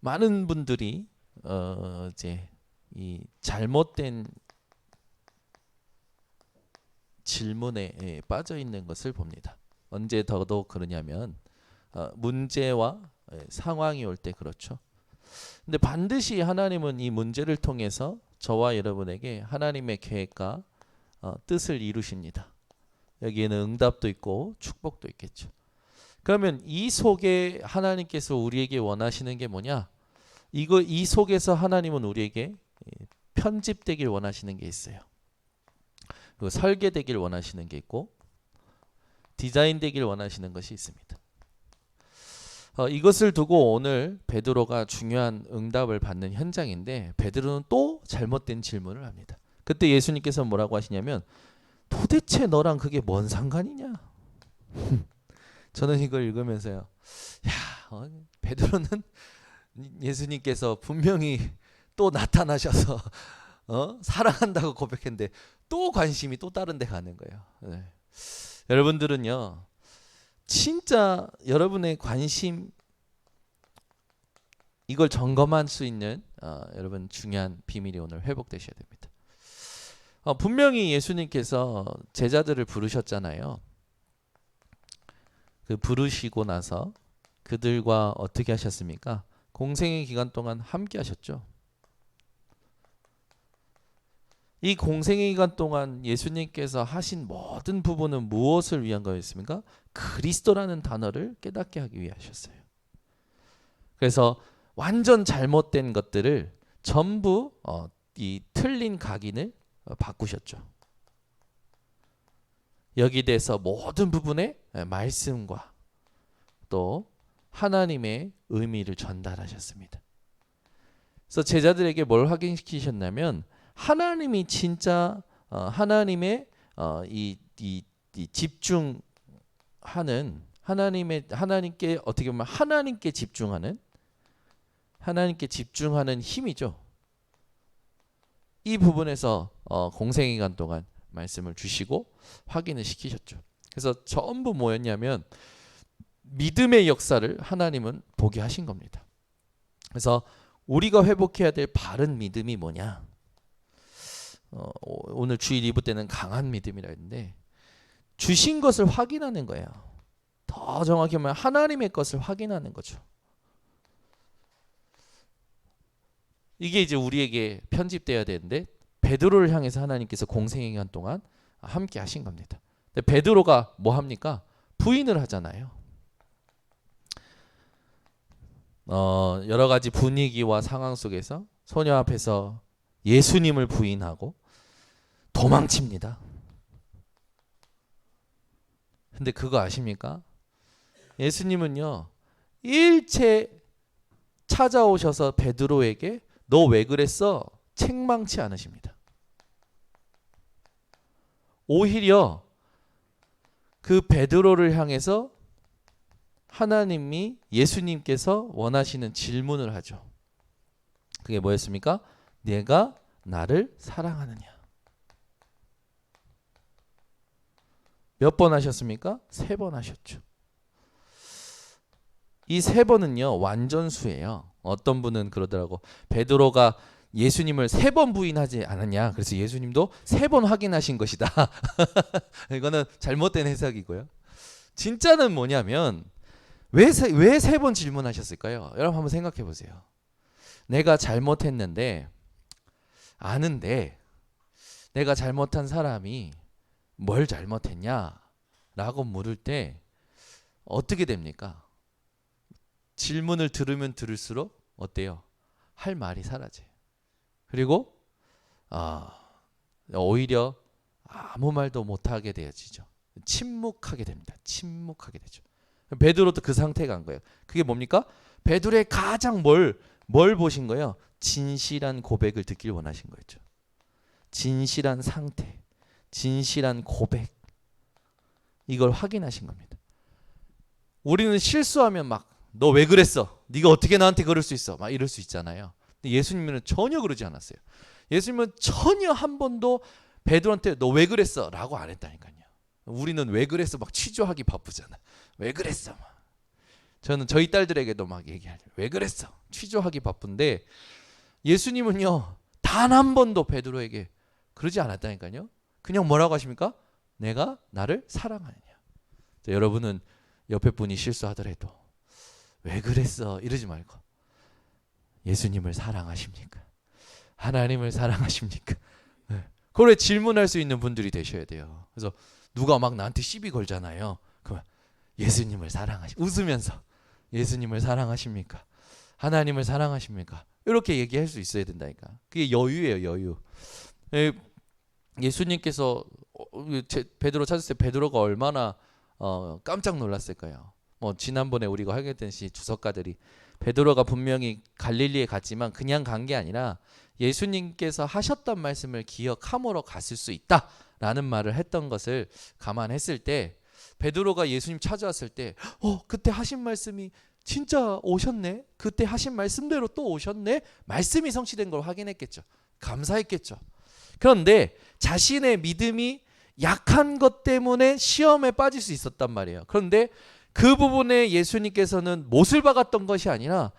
많은 분들이 이제 이 잘못된 질문에 빠져 있는 것을 봅니다. 언제 더더욱 그러냐면 문제와 상황이 올 때 그렇죠. 근데 반드시 하나님은 이 문제를 통해서 저와 여러분에게 하나님의 계획과 뜻을 이루십니다. 여기에는 응답도 있고 축복도 있겠죠. 그러면 이 속에 하나님께서 우리에게 원하시는 게 뭐냐? 이 속에서 하나님은 우리에게 편집되길 원하시는 게 있어요. 그 설계되길 원하시는 게 있고 디자인되길 원하시는 것이 있습니다. 이것을 두고 오늘 베드로가 중요한 응답을 받는 현장인데 베드로는 또 잘못된 질문을 합니다. 그때 예수님께서 뭐라고 하시냐면 도대체 너랑 그게 뭔 상관이냐? 저는 이걸 읽으면서요. 베드로는 예수님께서 분명히 또 나타나셔서 사랑한다고 고백했는데 또 관심이 또 다른 데 가는 거예요. 네. 여러분들은요. 진짜 여러분의 관심 이걸 점검할 수 있는 여러분 중요한 비밀이 오늘 회복되셔야 됩니다. 분명히 예수님께서 제자들을 부르셨잖아요. 그 부르시고 나서 그들과 어떻게 하셨습니까? 공생의 기간 동안 함께 하셨죠. 이 공생의 기간 동안 예수님께서 하신 모든 부분은 무엇을 위한 거였습니까? 그리스도라는 단어를 깨닫게 하기 위해 하셨어요. 그래서 완전 잘못된 것들을 전부 이 틀린 각인을 바꾸셨죠. 여기 대해서 모든 부분에 말씀과 또 하나님의 의미를 전달하셨습니다. 그래서 제자들에게 뭘 확인시키셨냐면 하나님이 진짜 하나님의 이 집중하는 하나님께 어떻게 보면 하나님께 집중하는 힘이죠. 이 부분에서 공생의 기간 동안 말씀을 주시고 확인을 시키셨죠. 그래서 전부 뭐였냐면 믿음의 역사를 하나님은 보게 하신 겁니다. 그래서 우리가 회복해야 될 바른 믿음이 뭐냐? 오늘 주일 2부 때는 강한 믿음이라 했는데 주신 것을 확인하는 거예요. 더 정확히 말하면 하나님의 것을 확인하는 거죠. 이게 이제 우리에게 편집돼야 되는데 베드로를 향해서 하나님께서 공생의 기간 동안 함께 하신 겁니다. 근데 베드로가 뭐 합니까? 부인을 하잖아요. 여러 가지 분위기와 상황 속에서 소녀 앞에서 예수님을 부인하고 도망칩니다. 근데 그거 아십니까? 예수님은요 일체 찾아오셔서 베드로에게 너 왜 그랬어? 책망치 않으십니다. 오히려 그 베드로를 향해서 하나님이 예수님께서 원하시는 질문을 하죠. 그게 뭐였습니까? 내가 나를 사랑하느냐? 몇 번 하셨습니까? 3번 하셨죠. 이 3번은요 완전수예요. 어떤 분은 그러더라고. 베드로가 예수님을 3번 부인하지 않았냐? 그래서 예수님도 3번 확인하신 것이다. 이거는 잘못된 해석이고요. 진짜는 뭐냐면 왜 3번 질문하셨을까요? 여러분 한번 생각해 보세요. 내가 잘못했는데 아는데 내가 잘못한 사람이 뭘 잘못했냐? 라고 물을 때 어떻게 됩니까? 질문을 들으면 들을수록 어때요? 할 말이 사라져요. 그리고 오히려 아무 말도 못하게 되어지죠. 침묵하게 됩니다. 침묵하게 되죠. 베드로도 그 상태가 간 거예요. 그게 뭡니까? 베드로의 가장 뭘 보신 거예요? 진실한 고백을 듣길 원하신 거였죠. 진실한 상태, 진실한 고백, 이걸 확인하신 겁니다. 우리는 실수하면 막 너 왜 그랬어? 네가 어떻게 나한테 그럴 수 있어? 막 이럴 수 있잖아요. 근데 예수님은 전혀 그러지 않았어요. 예수님은 전혀 한 번도 베드로한테 너 왜 그랬어? 라고 안 했다니까요. 우리는 왜 그랬어? 막 취조하기 바쁘잖아. 왜 그랬어? 막. 저는 저희 딸들에게도 막 얘기하죠. 왜 그랬어? 취조하기 바쁜데 예수님은요 단 한 번도 베드로에게 그러지 않았다니까요. 그냥 뭐라고 하십니까? 내가 나를 사랑하느냐. 자, 여러분은 옆에 분이 실수하더라도 왜 그랬어? 이러지 말고 예수님을 사랑하십니까? 하나님을 사랑하십니까? 네. 그래 질문할 수 있는 분들이 되셔야 돼요. 그래서 누가 막 나한테 시비 걸잖아요. 그러면 예수님을 웃으면서 예수님을 사랑하십니까? 하나님을 사랑하십니까? 이렇게 얘기할 수 있어야 된다니까. 그게 여유예요, 여유. 예수님께서 베드로 찾았을 때 베드로가 얼마나 깜짝 놀랐을까요? 뭐 지난번에 우리가 하게 된시 주석가들이 베드로가 분명히 갈릴리에 갔지만 그냥 간 게 아니라 예수님께서 하셨던 말씀을 기억함으로 갔을 수 있다라는 말을 했던 것을 감안했을 때 베드로가 예수님 찾아왔을 때 그때 하신 말씀이 진짜 오셨네. 그때 하신 말씀대로 또 오셨네. 말씀이 성취된 걸 확인했겠죠. 감사했겠죠. 그런데 자신의 믿음이 약한 것 때문에 시험에 빠질 수 있었단 말이에요. 그런데 그 부분에 예수님께서는 못을 박았던 것이 아니라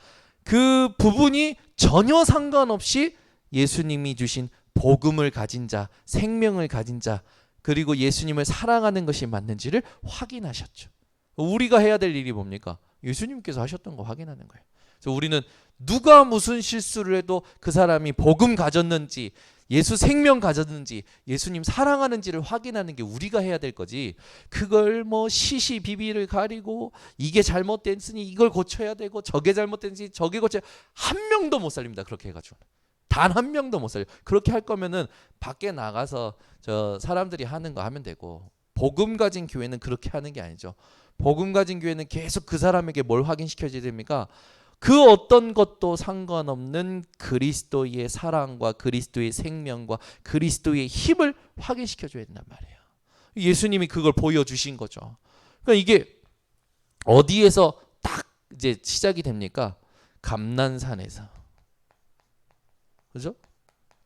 그 부분이 전혀 상관없이 예수님이 주신 복음을 가진 자, 생명을 가진 자, 그리고 예수님을 사랑하는 것이 맞는지를 확인하셨죠. 우리가 해야 될 일이 뭡니까? 예수님께서 하셨던 거 확인하는 거예요. 그래서 우리는 누가 무슨 실수를 해도 그 사람이 복음 가졌는지, 예수 생명 가졌는지, 예수님 사랑하는지를 확인하는 게 우리가 해야 될 거지. 그걸 뭐 시시비비를 가리고 이게 잘못됐으니 이걸 고쳐야 되고 저게 잘못됐으니 저게 고쳐야 한 명도 못 살립니다. 그렇게 해가지고 단 한 명도 못 살려. 그렇게 할 거면은 밖에 나가서 저 사람들이 하는 거 하면 되고, 복음 가진 교회는 그렇게 하는 게 아니죠. 복음 가진 교회는 계속 그 사람에게 뭘 확인시켜줘야 됩니까? 그 어떤 것도 상관없는 그리스도의 사랑과 그리스도의 생명과 그리스도의 힘을 확인시켜줘야 된단 말이에요. 예수님이 그걸 보여주신 거죠. 그러니까 이게 어디에서 딱 이제 시작이 됩니까? 감난산에서. 그죠?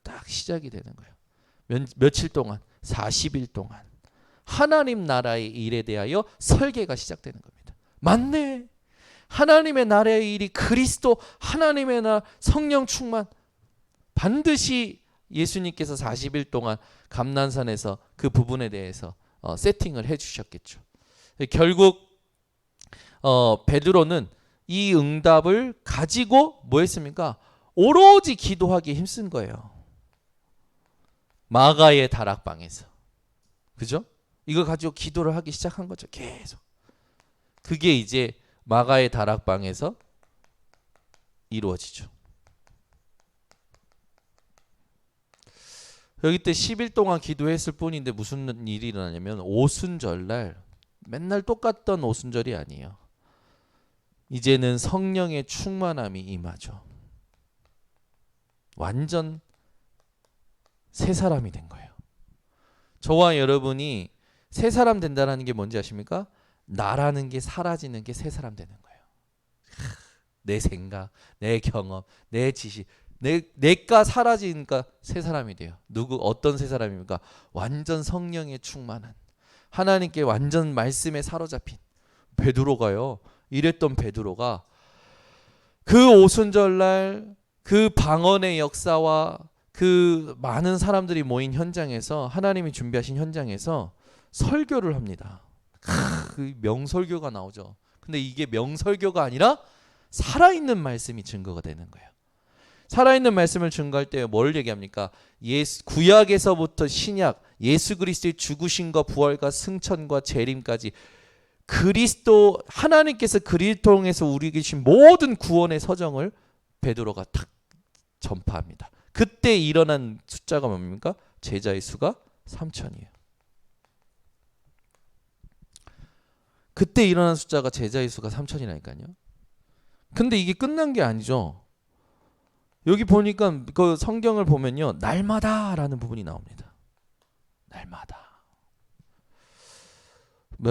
딱 시작이 되는 거예요. 며칠 동안, 40일 동안 하나님 나라의 일에 대하여 설계가 시작되는 겁니다. 맞네. 하나님의 나라의 일이 그리스도 하나님의 나라 성령 충만, 반드시 예수님께서 40일 동안 감난산에서 그 부분에 대해서 세팅을 해주셨겠죠. 결국 베드로는 이 응답을 가지고 뭐 했습니까? 오로지 기도하기에 힘쓴 거예요. 마가의 다락방에서. 그죠? 이걸 가지고 기도를 하기 시작한 거죠. 계속. 그게 이제 마가의 다락방에서 이루어지죠. 여기 때 10일 동안 기도했을 뿐인데 무슨 일이 일어나냐면 오순절날 맨날 똑같던 오순절이 아니에요. 이제는 성령의 충만함이 임하죠. 완전 새 사람이 된 거예요. 저와 여러분이 새 사람 된다는 게 뭔지 아십니까? 나라는 게 사라지는 게 새 사람 되는 거예요. 내 생각, 내 경험, 내 지식, 내가 사라지니까 새 사람이 돼요. 어떤 새 사람입니까? 완전 성령에 충만한, 하나님께 완전 말씀에 사로잡힌 베드로가요. 이랬던 베드로가 그 오순절날 그 방언의 역사와 그 많은 사람들이 모인 현장에서, 하나님이 준비하신 현장에서 설교를 합니다. 그 명설교가 나오죠. 근데 이게 명설교가 아니라 살아있는 말씀이 증거가 되는 거예요. 살아있는 말씀을 증거할 때 뭘 얘기합니까? 구약에서부터 신약, 예수 그리스도의 죽으심과 부활과 승천과 재림까지 그리스도, 하나님께서 그리스도 통해서 우리에게 주신 모든 구원의 서정을 베드로가 탁 전파합니다. 그때 일어난 숫자가 뭡니까? 제자의 수가 3,000이에요. 그때 일어난 숫자가 제자의 수가 3,000이라니까요. 근데 이게 끝난 게 아니죠. 여기 보니까 그 성경을 보면요, 날마다라는 부분이 나옵니다. 날마다.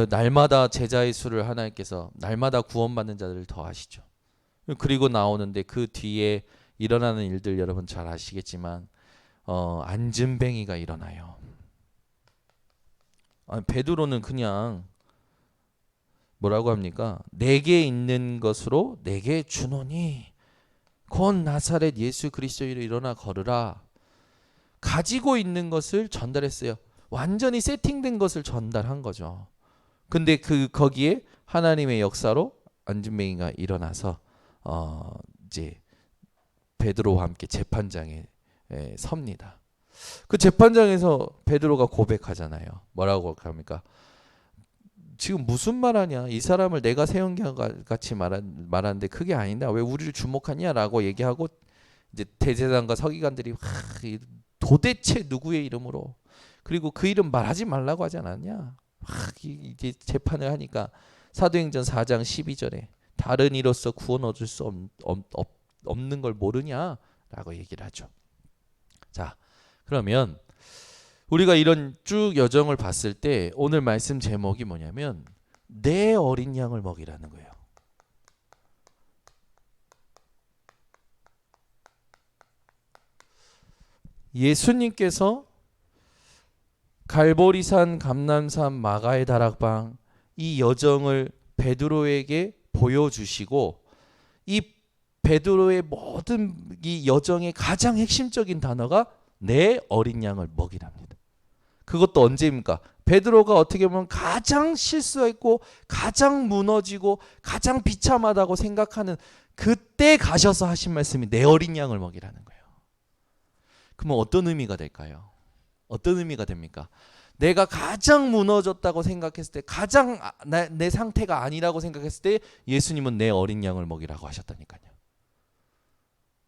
날마다 제자의 수를 하나님께서 날마다 구원받는 자들을 더하시죠. 그리고 나오는데 그 뒤에 일어나는 일들 여러분 잘 아시겠지만 안진뱅이가 일어나요. 베드로는 그냥 뭐라고 합니까? 내게 있는 것으로 내게 주노니 곧 나사렛 예수 그리스도로 일어나 걸으라. 가지고 있는 것을 전달했어요. 완전히 세팅된 것을 전달한 거죠. 근데 거기에 하나님의 역사로 안진뱅이가 일어나서 이제 베드로와 함께 재판장에 섭니다. 그 재판장에서 베드로가 고백하잖아요. 뭐라고 합니까? 지금 무슨 말하냐? 이 사람을 내가 세운 게 같이 말하는데 그게 아니다. 왜 우리를 주목하냐라고 얘기하고 이제 대제사장과 서기관들이 도대체 누구의 이름으로 그리고 그 이름 말하지 말라고 하지 않았냐? 이제 재판을 하니까 사도행전 4장 12절에 다른 이로서 구원 얻을 수 없는 걸 모르냐라고 얘기를 하죠. 자, 그러면 우리가 이런 쭉 여정을 봤을 때 오늘 말씀 제목이 뭐냐면 내 어린 양을 먹이라는 거예요. 예수님께서 갈보리산, 감람산, 마가의 다락방 이 여정을 베드로에게 보여주시고 이 베드로의 모든 이 여정의 가장 핵심적인 단어가 내 어린 양을 먹이랍니다. 그것도 언제입니까? 베드로가 어떻게 보면 가장 실수했고 가장 무너지고 가장 비참하다고 생각하는 그때 가셔서 하신 말씀이 내 어린 양을 먹이라는 거예요. 그러면 어떤 의미가 될까요? 어떤 의미가 됩니까? 내가 가장 무너졌다고 생각했을 때 가장 내 상태가 아니라고 생각했을 때 예수님은 내 어린 양을 먹이라고 하셨다니까요.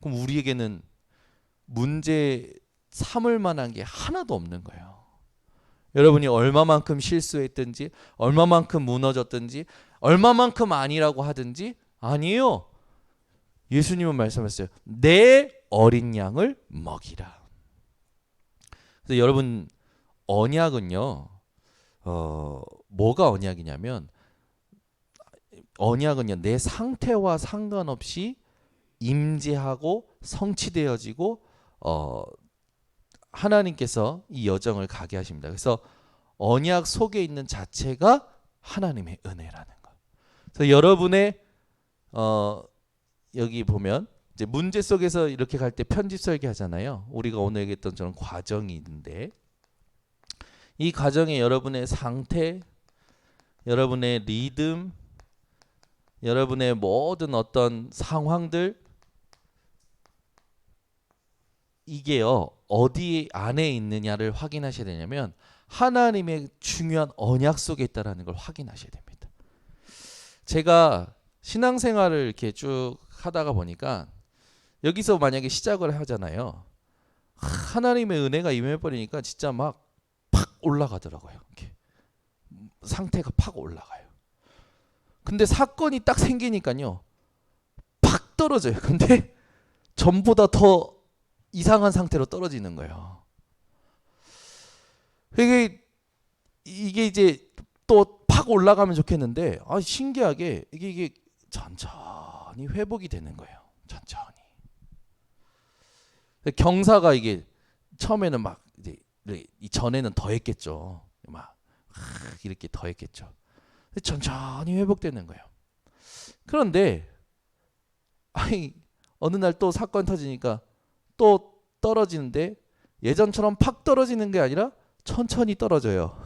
그럼 우리에게는 문제 삼을 만한 게 하나도 없는 거예요. 여러분이 얼마만큼 실수했든지 얼마만큼 무너졌든지 얼마만큼 아니라고 하든지 아니에요. 예수님은 말씀하셨어요. 내 어린 양을 먹이라. 그래서 여러분 언약은요. 뭐가 언약이냐면 언약은요. 내 상태와 상관없이 임재하고 성취되어지고 하나님께서 이 여정을 가게 하십니다. 그래서 언약 속에 있는 자체가 하나님의 은혜라는 거. 그래서 여러분의 여기 보면 이제 문제 속에서 이렇게 갈 때 편집 설계하잖아요. 우리가 오늘 얘기했던 저런 과정이 있는데 이 과정에 여러분의 상태, 여러분의 리듬, 여러분의 모든 어떤 상황들 이게요 어디 안에 있느냐를 확인하셔야 되냐면 하나님의 중요한 언약 속에 있다는 걸 확인하셔야 됩니다. 제가 신앙생활을 이렇게 쭉 하다가 보니까 여기서 만약에 시작을 하잖아요. 하나님의 은혜가 임해버리니까 진짜 막 팍 올라가더라고요. 이렇게 상태가 팍 올라가요. 근데 사건이 딱 생기니까요 팍 떨어져요. 근데 전보다 더 이상한 상태로 떨어지는 거예요. 이게 이제 또 팍 올라가면 좋겠는데 신기하게 이게 천천히 회복이 되는 거예요. 천천히. 경사가 이게 처음에는 막 이제 전에는 더 했겠죠. 막 이렇게 더 했겠죠. 천천히 회복되는 거예요. 그런데 어느 날 또 사건 터지니까 또 떨어지는데 예전처럼 팍 떨어지는 게 아니라 천천히 떨어져요.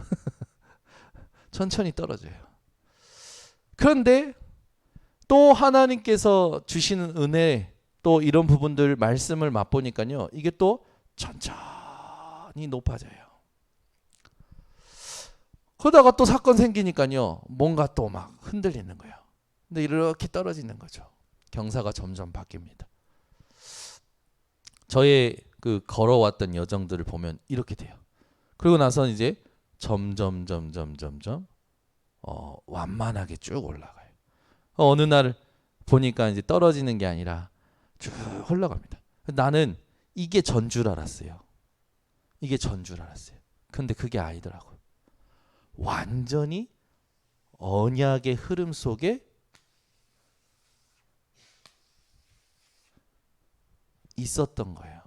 천천히 떨어져요. 그런데 또 하나님께서 주시는 은혜 또 이런 부분들 말씀을 맛보니까요. 이게 또 천천히 높아져요. 그러다가 또 사건 생기니까요. 뭔가 또 막 흔들리는 거예요. 근데 이렇게 떨어지는 거죠. 경사가 점점 바뀝니다. 저의 그 걸어왔던 여정들을 보면 이렇게 돼요. 그리고 나서 이제 점점 완만하게 쭉 올라가요. 어느 날 보니까 이제 떨어지는 게 아니라 쭉 흘러갑니다. 나는 이게 전 줄 알았어요. 이게 전 줄 알았어요. 근데 그게 아니더라고요. 완전히 언약의 흐름 속에 있었던 거예요.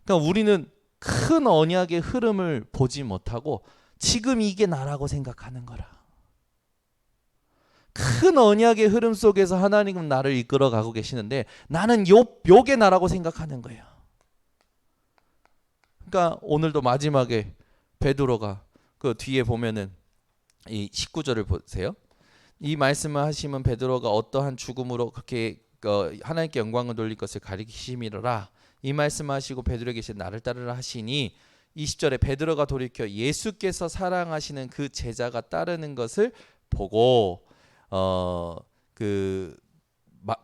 그러니까 우리는 큰 언약의 흐름을 보지 못하고 지금 이게 나라고 생각하는 거라. 큰 언약의 흐름 속에서 하나님은 나를 이끌어 가고 계시는데 나는 요게 나라고 생각하는 거예요. 그러니까 오늘도 마지막에 베드로가 그 뒤에 보면은 이 19절을 보세요. 이 말씀을 하시면 베드로가 어떠한 죽음으로 그렇게 하나님께 영광을 돌릴 것을 가리키심이로라. 이 말씀하시고 베드로에게 이제 나를 따르라 하시니 20절에 베드로가 돌이켜 예수께서 사랑하시는 그 제자가 따르는 것을 보고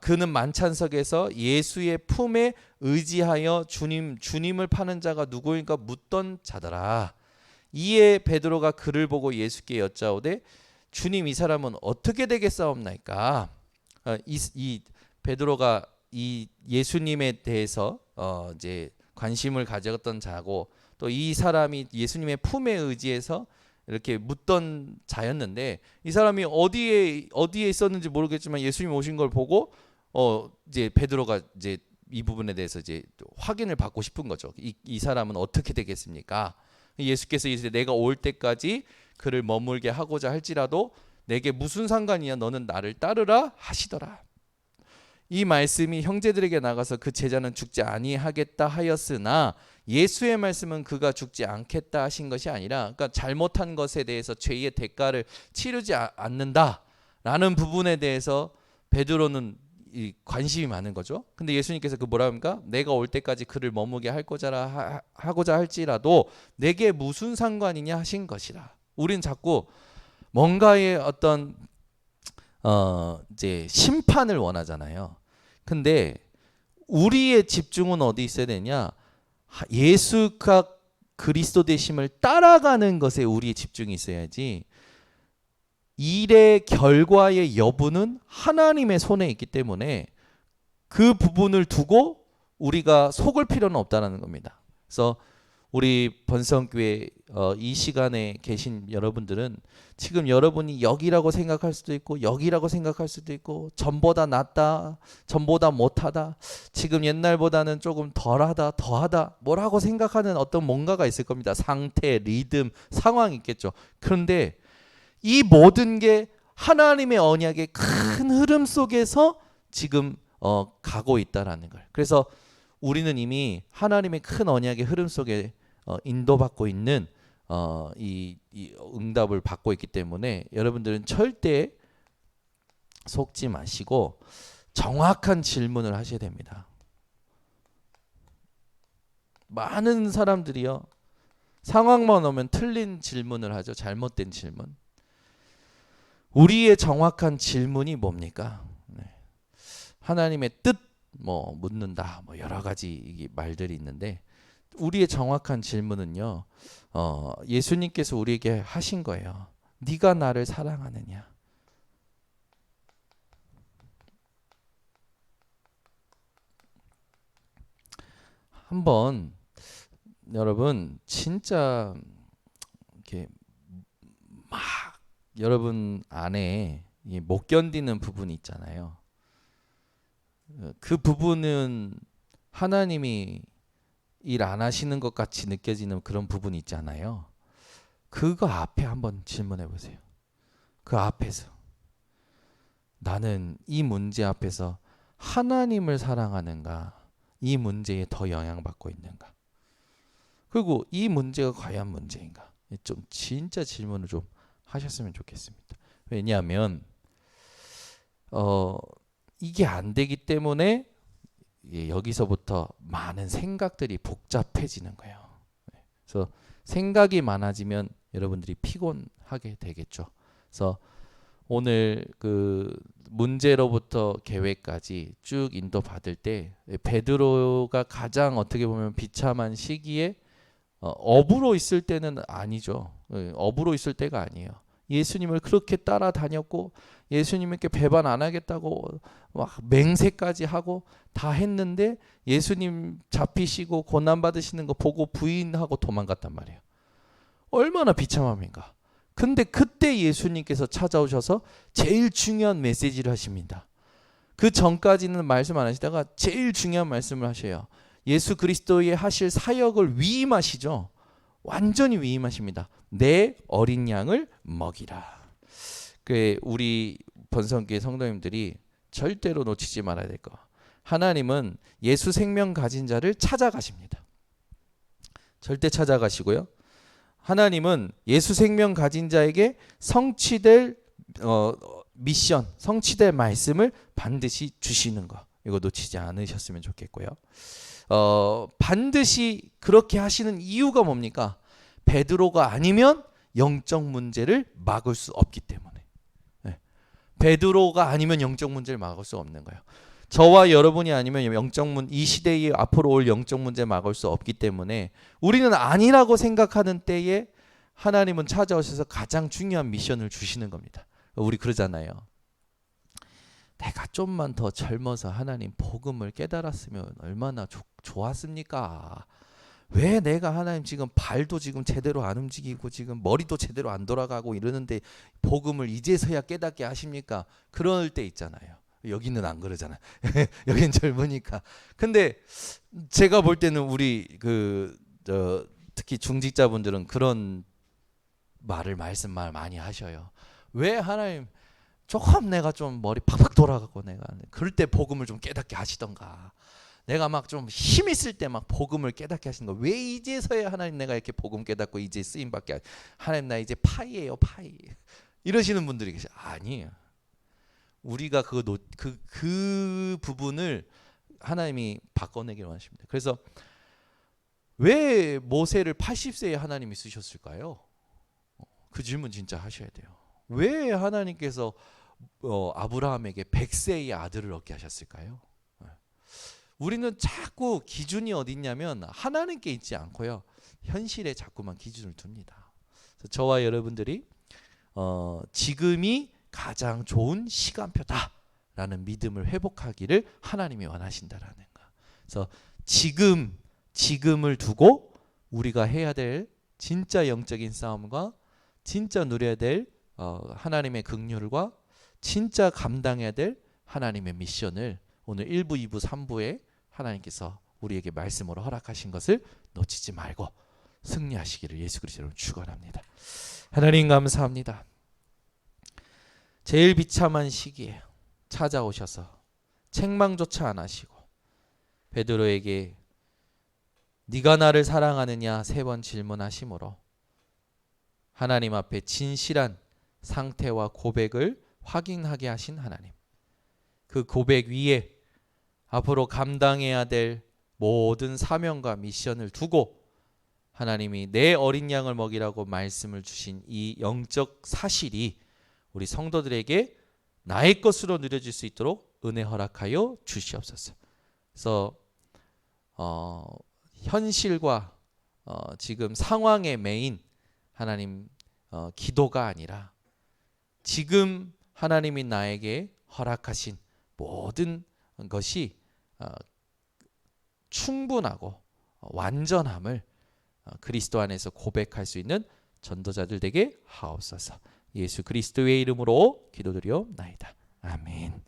그는 만찬석에서 예수의 품에 의지하여 주님을 파는 자가 누구인가 묻던 자더라. 이에 베드로가 그를 보고 예수께 여짜오되 주님, 이 사람은 어떻게 되겠사옵나이까? 이 베드로가 이 예수님에 대해서 이제 관심을 가졌던 자고 또 이 사람이 예수님의 품에 의지해서 이렇게 묻던 자였는데 이 사람이 어디에 있었는지 모르겠지만 예수님 오신 걸 보고 이제 베드로가 이제 이 부분에 대해서 이제 확인을 받고 싶은 거죠. 이 사람은 어떻게 되겠습니까? 예수께서 이제 내가 올 때까지 그를 머물게 하고자 할지라도 내게 무슨 상관이야? 너는 나를 따르라 하시더라. 이 말씀이 형제들에게 나가서 그 제자는 죽지 아니하겠다 하였으나 예수의 말씀은 그가 죽지 않겠다 하신 것이 아니라, 그러니까 잘못한 것에 대해서 죄의 대가를 치르지 않는다라는 부분에 대해서 베드로는 이 관심이 많은 거죠. 근데 예수님께서 그 뭐라 합니까? 내가 올 때까지 그를 머무게 하고자 할지라도 내게 무슨 상관이냐 하신 것이라. 우린 자꾸 뭔가의 어떤 이제 심판을 원하잖아요. 근데 우리의 집중은 어디 있어야 되냐? 예수가 그리스도 되심을 따라가는 것에 우리의 집중이 있어야지. 일의 결과의 여부는 하나님의 손에 있기 때문에 그 부분을 두고 우리가 속을 필요는 없다는 겁니다. 그래서 우리 번성교회 이 시간에 계신 여러분들은 지금 여러분이 여기라고 생각할 수도 있고 여기라고 생각할 수도 있고 전보다 낫다, 전보다 못하다, 지금 옛날보다는 조금 덜하다, 더하다 뭐라고 생각하는 어떤 뭔가가 있을 겁니다. 상태, 리듬, 상황이 있겠죠. 그런데 이 모든 게 하나님의 언약의 큰 흐름 속에서 지금 가고 있다라는 걸. 그래서 우리는 이미 하나님의 큰 언약의 흐름 속에 인도받고 있는 이 응답을 받고 있기 때문에 여러분들은 절대 속지 마시고 정확한 질문을 하셔야 됩니다. 많은 사람들이요, 상황만 오면 틀린 질문을 하죠. 잘못된 질문. 우리의 정확한 질문이 뭡니까? 하나님의 뜻 묻는다, 여러 가지 말들이 있는데 우리의 정확한 질문은요, 예수님께서 우리에게 하신 거예요. 네가 나를 사랑하느냐? 한번 여러분 진짜 이렇게 막 여러분 안에 못 견디는 부분이 있잖아요. 그 부분은 하나님이 일 안 하시는 것 같이 느껴지는 그런 부분이 있잖아요. 그거 앞에 한번 질문해 보세요. 그 앞에서 나는 이 문제 앞에서 하나님을 사랑하는가, 이 문제에 더 영향받고 있는가, 그리고 이 문제가 과연 문제인가, 좀 진짜 질문을 좀 하셨으면 좋겠습니다. 왜냐하면 이게 안 되기 때문에 여기서부터 많은 생각들이 복잡해지는 거예요. 그래서 생각이 많아지면 여러분들이 피곤하게 되겠죠. 그래서 오늘 그 문제로부터 계획까지 쭉 인도받을 때 베드로가 가장 어떻게 보면 비참한 시기에 업으로 있을 때는 아니죠. 업으로 있을 때가 아니에요. 예수님을 그렇게 따라다녔고 예수님께 배반 안 하겠다고 막 맹세까지 하고 다 했는데 예수님 잡히시고 고난 받으시는 거 보고 부인하고 도망갔단 말이에요. 얼마나 비참함인가. 근데 그때 예수님께서 찾아오셔서 제일 중요한 메시지를 하십니다. 그 전까지는 말씀 안 하시다가 제일 중요한 말씀을 하셔요. 예수 그리스도의 하실 사역을 위임하시죠. 완전히 위임하십니다. 내 어린 양을 먹이라. 그 우리 번성교회 성도님들이 절대로 놓치지 말아야 될 거. 하나님은 예수 생명 가진 자를 찾아가십니다. 절대 찾아가시고요. 하나님은 예수 생명 가진 자에게 성취될 미션, 성취될 말씀을 반드시 주시는 거. 이거 놓치지 않으셨으면 좋겠고요. 반드시 그렇게 하시는 이유가 뭡니까? 베드로가 아니면 영적 문제를 막을 수 없기 때문에. 네. 베드로가 아니면 영적 문제를 막을 수 없는 거예요. 저와 여러분이 아니면 이 시대에 앞으로 올 영적 문제 막을 수 없기 때문에 우리는 아니라고 생각하는 때에 하나님은 찾아오셔서 가장 중요한 미션을 주시는 겁니다. 우리 그러잖아요. 내가 좀만 더 젊어서 하나님 복음을 깨달았으면 얼마나 좋았습니까? 왜 내가 하나님 지금 발도 지금 제대로 안 움직이고 지금 머리도 제대로 안 돌아가고 이러는데 복음을 이제서야 깨닫게 하십니까? 그럴 때 있잖아요. 여기는 안 그러잖아요. 여긴 젊으니까. 근데 제가 볼 때는 우리 특히 중직자분들은 그런 말씀을 많이 하셔요. 왜 하나님 조금 내가 좀 머리 팍팍 돌아가고 내가 그럴 때 복음을 좀 깨닫게 하시던가. 내가 막 좀 힘 있을 때 막 복음을 깨닫게 하시는 거. 왜 이제서야 하나님 내가 이렇게 복음 깨닫고 이제 쓰임 받게 하나님 나 이제 파이예요 파이. 이러시는 분들이 계셔. 아니에요. 우리가 그 부분을 하나님이 바꿔내기를 원하십니다. 그래서 왜 모세를 80세에 하나님이 쓰셨을까요? 그 질문 진짜 하셔야 돼요. 왜 하나님께서 아브라함에게 100세의 아들을 얻게 하셨을까요? 우리는 자꾸 기준이 어디 있냐면 하나님께 있지 않고요. 현실에 자꾸만 기준을 둡니다. 그래서 저와 여러분들이 지금이 가장 좋은 시간표다라는 믿음을 회복하기를 하나님이 원하신다라는 거. 그래서 지금을 두고 우리가 해야 될 진짜 영적인 싸움과 진짜 누려야 될 하나님의 긍휼과 진짜 감당해야 될 하나님의 미션을 오늘 1부, 2부, 3부에 하나님께서 우리에게 말씀으로 허락하신 것을 놓치지 말고 승리하시기를 예수 그리스도로 축원합니다. 하나님 감사합니다. 제일 비참한 시기에 찾아오셔서 책망조차 안 하시고 베드로에게 네가 나를 사랑하느냐 3번 질문하심으로 하나님 앞에 진실한 상태와 고백을 확인하게 하신 하나님. 그 고백 위에 앞으로 감당해야 될 모든 사명과 미션을 두고 하나님이 내 어린 양을 먹이라고 말씀을 주신 이 영적 사실이 우리 성도들에게 나의 것으로 누려질 수 있도록 은혜 허락하여 주시옵소서. 그래서 현실과 지금 상황에 매인 하나님 기도가 아니라 지금 하나님이 나에게 허락하신 모든 것이 충분하고 완전함을 그리스도 안에서 고백할 수 있는 전도자들 되게 하옵소서. 예수 그리스도의 이름으로 기도드리옵나이다. 아멘.